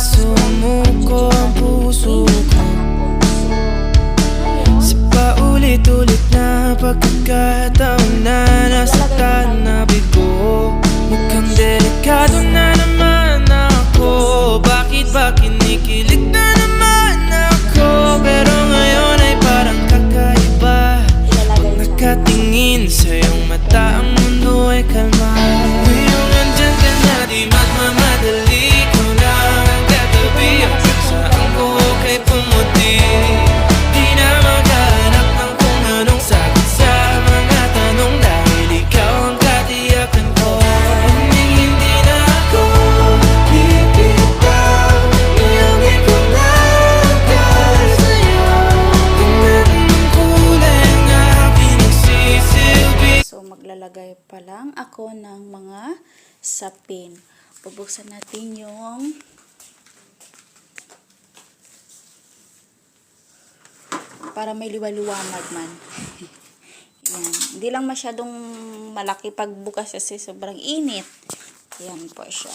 sumuko ang puso ko sa paulit-ulit na pagkakataon na nasaktan na bigo. Mukhang delikado na naman ako. Bakit ba kinikilig na naman ako? Pero ngayon ay parang kakaiba. Pag nakatingin sa iyong mata, ang mundo ay kalma. Ngayong andyan ka na, di magmamadali. Ikaw lang ang katabi. Ang pagsaan ko kay pumuti. Di na maghanap ng kung anong sagot sa mga tanong, dahil ikaw ang katiyakan ko. Hindi na ako bibitaw. Ngayong ikaw lang dahil sa'yo. Kung anong kulay ang aking nagsisilbi. So, maglalagay pa lang ako ng mga sapin. Bubuksan natin yung para may liwa-liwanag man. Yan. Hindi lang masyadong malaki pagbukas kasi sobrang init. Yan po siya.